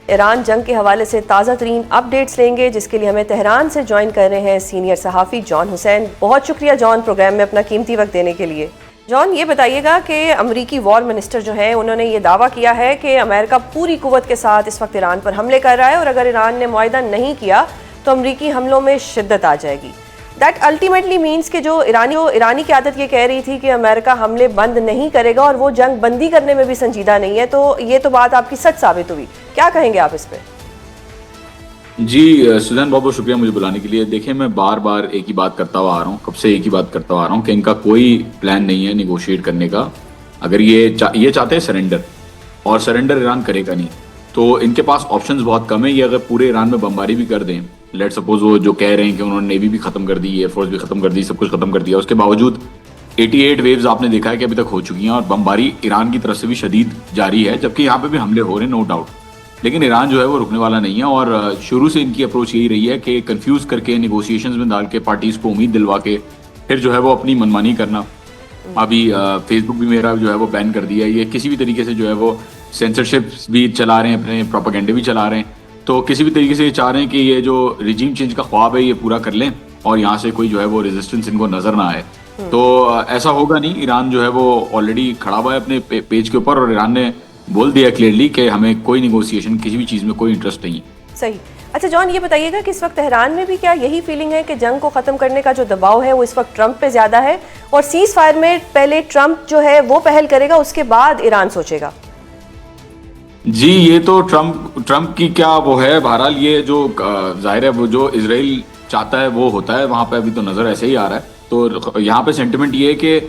Iran जंग के हवाले से ताज़ा तरीन अपडेट्स लेंगे, जिसके लिए हमें तेहरान से ज्वाइन कर रहे हैं सीनियर सहाफ़ी जॉन हुसैन। बहुत शुक्रिया जॉन, प्रोग्राम में अपना कीमती वक्त देने के लिए। जॉन, ये बताइएगा कि अमरीकी वॉर मिनिस्टर जो हैं उन्होंने ये दावा किया है कि अमेरिका पूरी कुव्वत के साथ इस वक्त ईरान पर हमले कर रहा है और अगर ईरान ने मुआहदा नहीं किया तो अमरीकी हमलों में शिद्दत आ जाएगी। दैट अल्टीमेटली मीन्स कि जो ईरानी क़यादत ये कह रही थी कि अमेरिका हमले बंद नहीं करेगा और वो जंग बंदी करने में भी संजीदा नहीं है, तो ये तो बात आपकी सच साबित हुई। क्या कहेंगे आप इस पर? जी सुजैन, बहुत बहुत शुक्रिया मुझे बुलाने के लिए। देखिए, मैं बार बार एक ही बात करता हुआ आ रहा हूँ, कब से एक ही बात करता हुआ आ रहा हूँ कि इनका कोई प्लान नहीं है निगोशिएट करने का। अगर ये चाहते हैं सरेंडर, और सरेंडर ईरान करेगा नहीं, तो इनके पास ऑप्शंस बहुत कम है। ये अगर पूरे ईरान में बमबारी भी कर दें, लेट सपोज वो जो कह रहे हैं कि उन्होंने नेवी भी खत्म कर दी, एयरफोर्स भी खत्म कर दी, सब कुछ खत्म कर दिया, उसके बावजूद 88 वेव्स आपने देखा है कि अभी तक हो चुकी हैं और बमबारी ईरान की तरफ से भी शदीद जारी है, जबकि यहाँ पे भी हमले हो रहे हैं, नो डाउट। लेकिन ईरान जो है वो रुकने वाला नहीं है और शुरू से इनकी अप्रोच यही रही है कि कंफ्यूज करके नेगोशिएशंस में डाल के पार्टीज को उम्मीद दिलवा के फिर जो है वो अपनी मनमानी करना। अभी फेसबुक भी मेरा जो है वो बैन कर दिया है। ये किसी भी तरीके से जो है वो सेंसरशिप भी चला रहे हैं, अपने प्रोपेगेंडे भी चला रहे हैं। तो किसी भी तरीके से ये चाह रहे हैं कि ये जो रिजीम चेंज का ख्वाब है ये पूरा कर लें और यहाँ से कोई जो है वो रेजिस्टेंस इनको नजर ना आए। तो ऐसा होगा नहीं। ईरान जो है वो ऑलरेडी खड़ा हुआ है अपने पेज के ऊपर और ईरान ने बोल दिया क्लियरली कि हमें कोई निगोशिएशन, किसी भी चीज़ में कोई इंटरेस्ट नहीं है। सही। अच्छा जॉन, ये बताइएगा कि इस वक्त तेहरान में भी क्या यही फीलिंग है कि जंग को ख़त्म करने का जो दबाव है वो इस वक्त ट्रंप पे ज़्यादा है और सीज फायर में पहले ट्रंप जो है वो पहल करेगा, उसके बाद ईरान सोचेगा? जी, ये तो ट्रंप की क्या वो है। बहरहाल ये जो जाहिर है वो जो इजराइल चाहता है वो होता है वहाँ पे, अभी तो नज़र ऐसे ही आ रहा है। तो यहाँ पे सेंटिमेंट ये है कि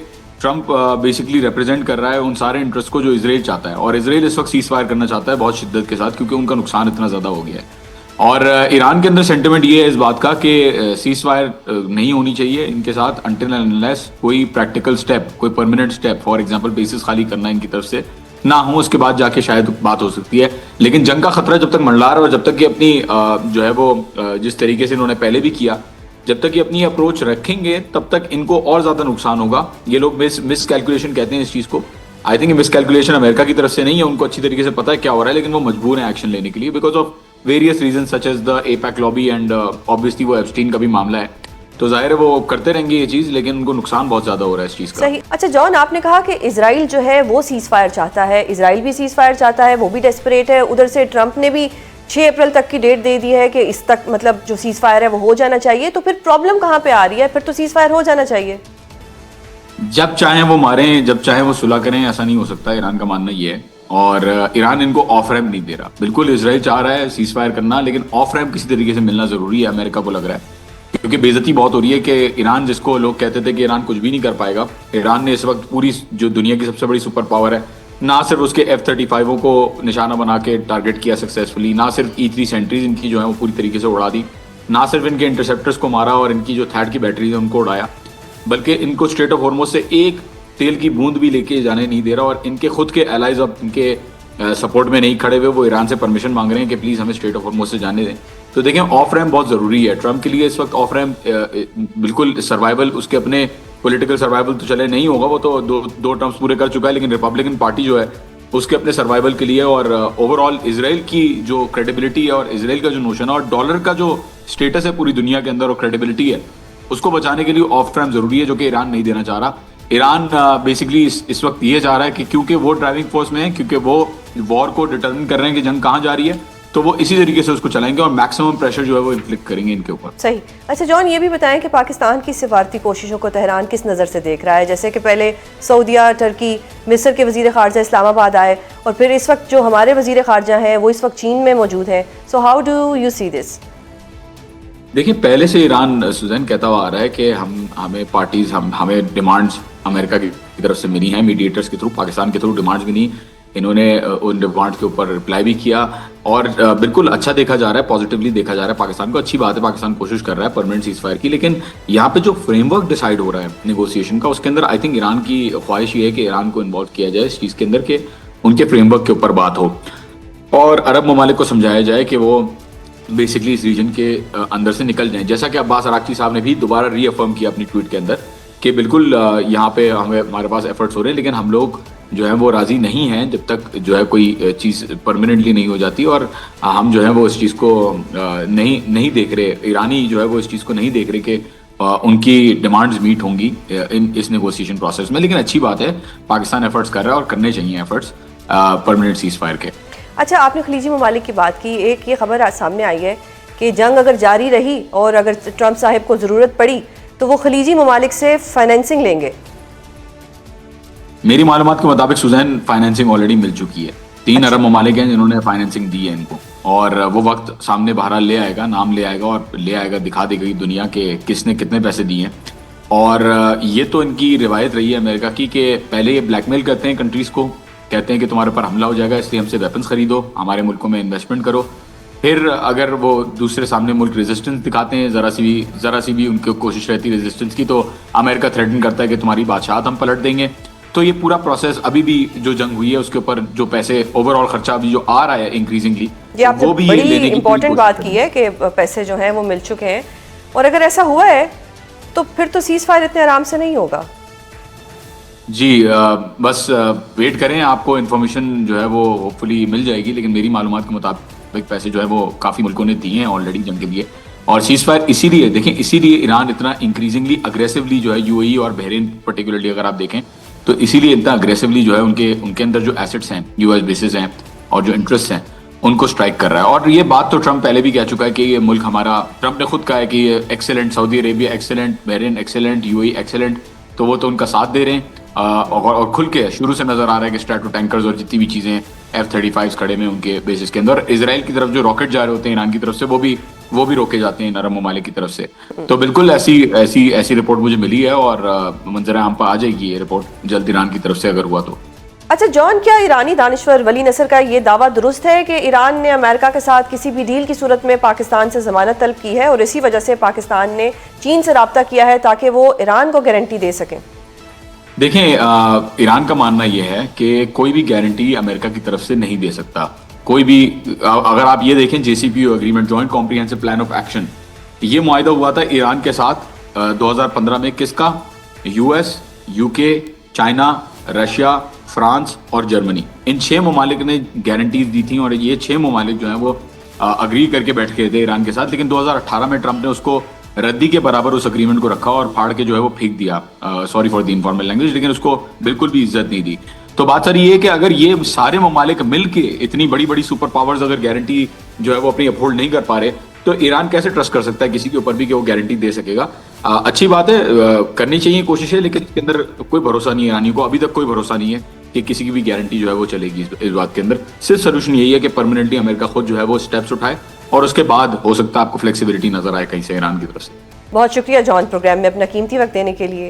ट्रंप बेसिकली रिप्रेजेंट कर रहा है उन सारे इंटरेस्ट को जो इजराइल चाहता है और इजराइल इस वक्त सीज फायर करना चाहता है बहुत शिद्दत के साथ, क्योंकि उनका नुकसान इतना ज़्यादा हो गया है। और ईरान के अंदर सेंटिमेंट ये है इस बात का कि सीज फायर नहीं होनी चाहिए इनके साथ अनटिल एंड अनलेस कोई प्रैक्टिकल स्टेप, कोई permanent step, for example basis खाली करना इनकी तरफ से ना हो, उसके बाद जाके शायद बात हो सकती है। लेकिन जंग का खतरा जब तक मंडला रहा है और जब तक कि अपनी जो है वो जिस तरीके से इन्होंने पहले भी किया, जब तक ये अपनी अप्रोच रखेंगे तब तक इनको और ज्यादा नुकसान होगा। ये लोग मिस कैलकुलेशन कहते हैं इस चीज को। I think miss calculation America की तरफ से नहीं है, उनको अच्छी तरीके से पता है क्या हो रहा है, लेकिन वो मजबूर हैं एक्शन लेने के लिए because of various reason such as the AIPAC lobby and obviously वो एप्स्टीन का भी मामला है। तो जाहिर है वो करते रहेंगे ये चीज, लेकिन उनको नुकसान बहुत ज्यादा हो रहा है इस चीज का। सही। अच्छा जॉन, आपने कहा कि इजराइल जो है वो सीज फायर चाहता है, इजराइल भी सीज फायर चाहता है, वो भी डेस्परेट है। उधर से ट्रंप ने भी 6 अप्रैल तक की डेट दे दी है कि इस तक मतलब जो सीज फायर है वो हो जाना चाहिए। तो फिर प्रॉब्लम कहाँ पे आ रही है? फिर तो सीज फायर हो जाना चाहिए। जब चाहे वो मारें, जब चाहे वो सुलह करें, ऐसा नहीं हो सकता। ईरान का मानना ये है और ईरान इनको ऑफ रैम्प नहीं दे रहा। बिल्कुल इजराइल चाह रहा है सीज फायर करना, लेकिन ऑफ रैम्प किसी तरीके से मिलना जरूरी है, अमेरिका को लग रहा है, क्योंकि बेइज्जती बहुत हो रही है कि ईरान, जिसको लोग कहते थे कि ईरान कुछ भी नहीं कर पाएगा, ईरान ने इस वक्त पूरी जो दुनिया की सबसे बड़ी सुपर पावर है, ना सिर्फ उसके F-35 को निशाना बना के टारगेट किया सक्सेसफुली, ना सिर्फ E-3 सेंट्रीज इनकी जो है वो पूरी तरीके से उड़ा दी, ना सिर्फ इनके इंटरसेप्टर्स को मारा और इनकी जो थैड की बैटरीज है उनको उड़ाया, बल्कि इनको स्ट्रेट ऑफ हॉर्मुज़ से एक तेल की बूंद भी लेके जाने नहीं दे रहा। और इनके खुद के एलाइज अब इनके सपोर्ट में नहीं खड़े हुए, वो ईरान से परमिशन मांग रहे हैं कि प्लीज़ हमें स्ट्रेट ऑफ हॉर्मुज़ से जाने दें। तो देखें, ऑफ रैम्प बहुत ज़रूरी है ट्रंप के लिए इस वक्त। ऑफ रैम्प बिल्कुल सर्वाइवल, उसके अपने पॉलिटिकल सर्वाइवल तो चले नहीं होगा, वो तो दो टर्म्स पूरे कर चुका है, लेकिन रिपब्लिकन पार्टी जो है उसके अपने सर्वाइवल के लिए और ओवरऑल इजराइल की जो क्रेडिबिलिटी है और इजराइल का जो नोशन है और डॉलर का जो स्टेटस है पूरी दुनिया के अंदर और क्रेडिबिलिटी है, उसको बचाने के लिए ऑफ रैम्प जरूरी है, जो कि ईरान नहीं देना चाह रहा। ईरान बेसिकली इस वक्त ये चाह रहा है कि क्योंकि वो ड्राइविंग फोर्स में है, क्योंकि वो वॉर को डिटरमिन कर रहे हैं कि जंग कहाँ जा रही है, तो वो इसी तरीके से उसको चलाएंगे और मैक्सिमम प्रेशर जो है वो इन्फ्लिक्ट करेंगे इनके ऊपर। सही। अच्छा जॉन, ये भी बताएं कि पाकिस्तान की सिफारती कोशिशों को तेहरान किस नज़र से देख रहा है? जैसे कि पहले सऊदीया, टर्की, मिस्र के वज़ीर ख़ारजा इस्लामाबाद आए और फिर इस वक्त जो हमारे वज़ीर ख़ारजा हैं वो इस वक्त चीन में मौजूद हैं। So how do you see this? देखिए, पहले से ईरान सुजैन कहता हुआ आ रहा है कि हमें डिमांड्स अमेरिका की तरफ से मिली हैं, मीडिएटर्स के थ्रू, पाकिस्तान के थ्रू डिमांड्स मिली। इन्होंने उन डिमांड्स के ऊपर रिप्लाई भी किया और बिल्कुल अच्छा देखा जा रहा है, पॉजिटिवली देखा जा रहा है पाकिस्तान को। अच्छी बात है, पाकिस्तान कोशिश कर रहा है परमानेंट सीज फायर की, लेकिन यहाँ पे जो फ्रेमवर्क डिसाइड हो रहा है नेगोशिएशन का, उसके अंदर आई थिंक ईरान की ख्वाहिश ये है कि ईरान को इन्वॉल्व किया जाए इस चीज़ के अंदर, कि उनके फ्रेमवर्क के ऊपर बात हो और अरब ममालिक को समझाया जाए कि वो बेसिकली इस रीजन के अंदर से निकल जाएं। जैसा कि अब्बास अराक्ची साहब ने भी दोबारा रीअफर्म किया अपनी ट्वीट के अंदर कि बिल्कुल यहाँ पे हमारे पास एफर्ट्स हो रहे हैं, लेकिन हम लोग जो है वो राजी नहीं है जब तक जो है कोई चीज़ परमानेंटली नहीं हो जाती। और हम जो है वो इस चीज़ को नहीं देख रहे, ईरानी जो है वो इस चीज़ को नहीं देख रहे कि उनकी डिमांड्स मीट होंगी इस नेगोशिएशन प्रोसेस में। लेकिन अच्छी बात है, पाकिस्तान एफर्ट्स कर रहा है और करने चाहिए एफर्ट्स परमानेंट सीज फायर के। अच्छा, आपने खलीजी ममालिक की बात की, एक ये खबर आज सामने आई है कि जंग अगर जारी रही और अगर ट्रंप साहब को ज़रूरत पड़ी तो वो खलीजी ममालिक से फाइनेंसिंग लेंगे। मेरी मालूमात के मुताबिक सुजैन फाइनेंसिंग ऑलरेडी मिल चुकी है। 3 अरब ममालिक हैं जिन्होंने फाइनेंसिंग दी है इनको, और वो वक्त सामने बहरहाल ले आएगा, नाम ले आएगा और ले आएगा, दिखा देगी दुनिया के किसने कितने पैसे दिए हैं। और ये तो इनकी रिवायत रही है अमेरिका की कि पहले ये ब्लैकमेल करते हैं कंट्रीज को, कहते हैं कि तुम्हारे ऊपर हमला हो जाएगा इसलिए हमसे वेपन्स खरीदो, हमारे मुल्कों में इन्वेस्टमेंट करो। फिर अगर वो दूसरे सामने मुल्क रेजिस्टेंस दिखाते हैं, ज़रा सी भी उनकी कोशिश रहती है रेजिस्टेंस की, तो अमेरिका थ्रेटन करता है कि तुम्हारी बादशाहत हम पलट देंगे। तो ये पूरा प्रोसेस अभी भी जो जंग हुई है उसके ऊपर जो पैसे ओवरऑल खर्चा अभी जो आ रहा है इंक्रीजिंगली, वो भी बड़ी इंपॉर्टेंट बात की है कि पैसे जो हैं वो मिल चुके हैं। और अगर ऐसा हुआ है तो फिर तो सीज फायर इतने आराम से नहीं होगा। जी बस वेट करें, आपको इन्फॉर्मेशन जो है वो होपफुली मिल जाएगी। लेकिन मेरी मालूमात के मुताबिक पैसे जो है वो काफ़ी मुल्कों ने दिए हैं ऑलरेडी जंग के लिए। और सीज फायर इसीलिए देखें, इसीलिए ईरान इतना इंक्रीजिंगली अग्रेसिवली जो है यूएई और बहरीन पर्टिकुलरली अगर आप देखें तो इसीलिए इतना अग्रेसिवली जो है उनके अंदर जो एसेट्स हैं, यूएस बेसिस हैं और जो इंटरेस्ट हैं उनको स्ट्राइक कर रहा है। और ये बात तो ट्रंप पहले भी कह चुका है कि ये मुल्क हमारा, ट्रंप ने खुद कहा है कि ये excellent, Saudi Arabia excellent, Bahrain excellent, UAE excellent, तो वो तो उनका साथ दे रहे हैं। और खुल के शुरू से नजर आ रहा है कि स्ट्रैटो टैंकर्स और जितनी भी चीज़ें F-35 खड़े में उनके बेसिस के अंदर, इसराइल की तरफ जो रॉकेट जा रहे होते हैं ईरान की तरफ से वो भी रोके जाते हैं अरब ममालिक की तरफ से। तो बिल्कुल ऐसी रिपोर्ट मुझे मिली है और मंजर आम पर आ जाएगी ये रिपोर्ट जल्द ईरान की तरफ से अगर हुआ तो। अच्छा जॉन, क्या ईरानी दानिश्वर वली नसर का ये दावा दुरुस्त है कि ईरान ने अमेरिका के साथ किसी भी डील की सूरत में पाकिस्तान से जमानत तलब की है और इसी वजह से पाकिस्तान ने चीन से रब्ता किया है ताकि वो ईरान को गारंटी दे सकें? देखें, ईरान का मानना यह है कि कोई भी गारंटी अमेरिका की तरफ से नहीं दे सकता। कोई भी, अगर आप ये देखें JCPOA agreement, joint comprehensive plan of action, ये मुआहिदा हुआ था ईरान के साथ 2015 में। किसका? US, UK, China, Russia, France और जर्मनी, इन 6 ममालिक ने गारंटीज दी थी और ये 6 ममालिक जो हैं वो अग्री करके बैठ गए थे ईरान के साथ। लेकिन 2018 में ट्रंप ने उसको रद्दी के बराबर उस अग्रीमेंट को रखा और फाड़ के जो है वो फेंक दिया, sorry for the informal language, लेकिन उसको बिल्कुल भी इज्जत नहीं दी। तो बात सारी ये है कि अगर ये सारे ममालिक मिलके इतनी बड़ी बड़ी सुपर पावर्स अगर गारंटी जो है वो अपनी अपहोल्ड नहीं कर पा रहे, तो ईरान कैसे ट्रस्ट कर सकता है किसी के ऊपर भी कि वो गारंटी दे सकेगा? अच्छी बात है, करनी चाहिए कोशिशें, लेकिन इसके अंदर कोई भरोसा नहीं है ईरानी को, अभी तक कोई भरोसा नहीं है कि किसी की भी गारंटी जो है वो चलेगी इस बात के अंदर। सिर्फ सोल्यूशन यही है कि परमानेंटली अमेरिका खुद जो है वो स्टेप्स उठाए और उसके बाद हो सकता है आपको फ्लेक्सिबिलिटी नजर आए कहीं से ईरान की तरफ से। बहुत शुक्रिया जॉन, प्रोग्राम में अपना कीमती वक्त देने के लिए।